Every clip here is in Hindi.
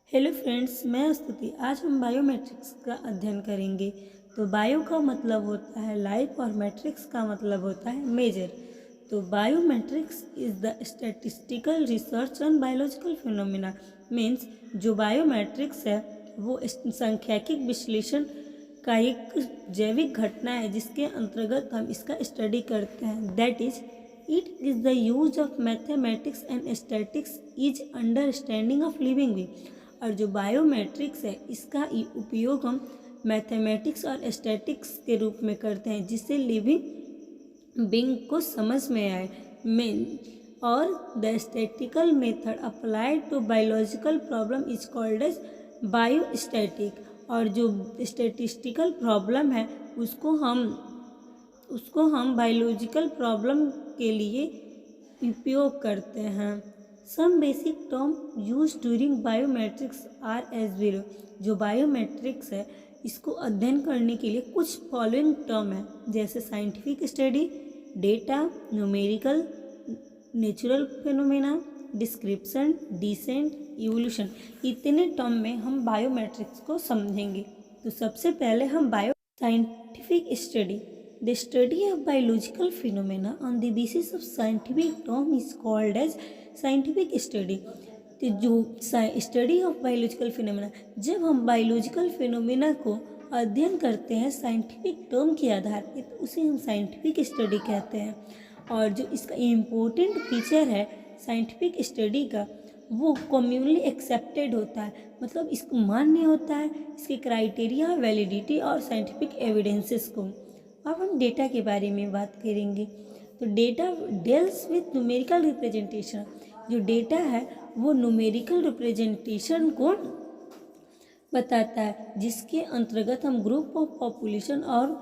हेलो फ्रेंड्स, मैं स्तुति। आज हम बायोमेट्रिक्स का अध्ययन करेंगे। तो बायो का मतलब होता है लाइफ और मैट्रिक्स का मतलब होता है मेजर। तो biometrics is the statistical research on biological phenomena. Means जो बायोमेट्रिक्स है वो सांख्यिकी विश्लेषण का एक जैविक घटना है जिसके अंतर्गत हम इसका स्टडी करते हैं। That is it is the use of mathematics and statics is understanding of living being. और जो बायोमेट्रिक्स है इसका उपयोग हम मैथमेटिक्स और स्टैटिक्स के रूप में करते हैं जिससे लिविंग बीइंग को समझ में आए। मेन और the statical method applied to biological problem is called as biostatic. और जो स्टैटिस्टिकल प्रॉब्लम है उसको हम बायोलॉजिकल प्रॉब्लम के लिए उपयोग करते हैं। Some basic term use during biometrics are as below. जो बायोमेट्रिक्स है इसको अध्ययन करने के लिए कुछ फॉलोइंग टर्म है, जैसे scientific study, data, numerical, natural phenomena, description, descent, evolution. इतने टर्म में हम बायोमेट्रिक्स को समझेंगे। तो सबसे पहले हम scientific study. The study of biological phenomena on the basis of scientific term is called as scientific study। तो जो स्टडी ऑफ बायोलॉजिकल फिनोमेना, जब हम बायोलॉजिकल फिनोमेना को अध्ययन करते हैं साइंटिफिक टर्म के आधार पर तो उसे हम साइंटिफिक स्टडी कहते हैं। और जो इसका इम्पोर्टेंट फीचर है साइंटिफिक स्टडी का वो कम्युनली एक्सेप्टेड होता है, मतलब इसको मान्य होता है इसके क्राइटेरिया, वैलिडिटी और साइंटिफिक एविडेंसेस को। अब हम डेटा के बारे में बात करेंगे। तो data deals with numerical representation. जो डेटा है वो न्यूमेरिकल रिप्रेजेंटेशन को बताता है जिसके अंतर्गत हम ग्रुप ऑफ पॉपुलेशन और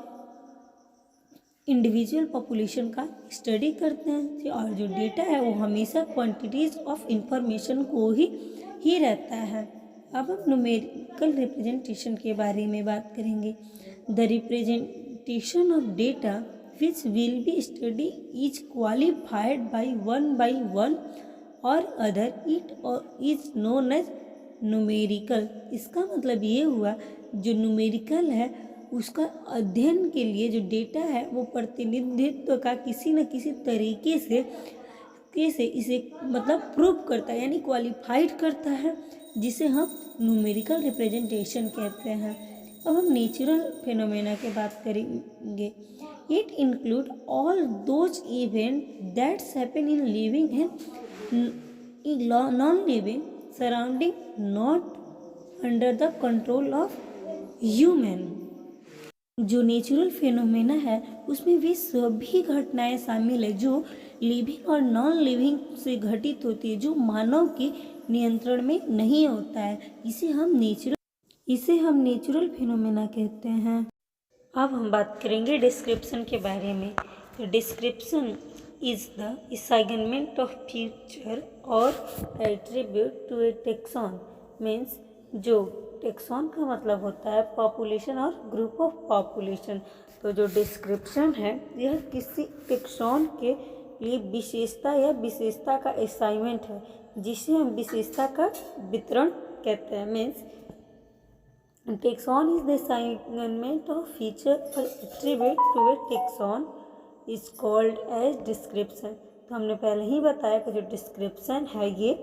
इंडिविजुअल पॉपुलेशन का स्टडी करते हैं। और जो डेटा है वो हमेशा क्वांटिटीज ऑफ इंफॉर्मेशन को ही रहता है। अब हम न्यूमेरिकल रिप्रेजेंटेशन के बारे में बात करेंगे। The representation of data which will be studied is qualified by one or other it or is known as numerical। इसका मतलब ये हुआ जो न्यूमेरिकल है उसका अध्ययन के लिए जो डेटा है वो प्रतिनिधित्व का किसी न किसी तरीके से इसे मतलब प्रूव करता है, यानी क्वालिफाइड करता है, जिसे हम न्यूमेरिकल रिप्रेजेंटेशन कहते हैं। अब हम नेचुरल फिनोमेना की बात करेंगे। It include all those event that's happen in living and non living surrounding not under the control of human. जो नेचुरल फिनोमेना है उसमें वे सभी घटनाएं शामिल है जो लिविंग और नॉन लिविंग से घटित होती है, जो मानव के नियंत्रण में नहीं होता है। इसे हम नेचुरल फिनोमेना कहते हैं। अब हम बात करेंगे डिस्क्रिप्शन के बारे में। तो description is the assignment of feature और attribute to a taxon. Means जो टेक्सॉन का मतलब होता है पॉपुलेशन और ग्रुप ऑफ पॉपुलेशन। तो जो डिस्क्रिप्शन है यह किसी टेक्सॉन के लिए विशेषता या विशेषता का असाइनमेंट है जिसे हम विशेषता का वितरण कहते हैं। Means taxon is the assignment of feature or attribute to a taxon is called as description। तो हमने पहले ही बताया कि जो डिस्क्रिप्शन है ये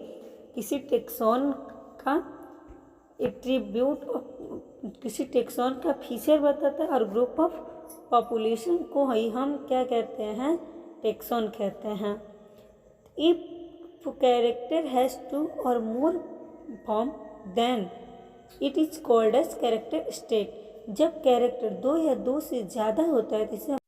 किसी टेक्सॉन का एट्रीब्यूट, किसी टेक्सॉन का फीचर बताता है और ग्रुप ऑफ पॉपुलेशन को ही हम क्या कहते हैं, टेक्सॉन कहते हैं। If character has two or more form then it is called as character state. जब कैरेक्टर 2 या 2 से ज़्यादा होता है तो इसे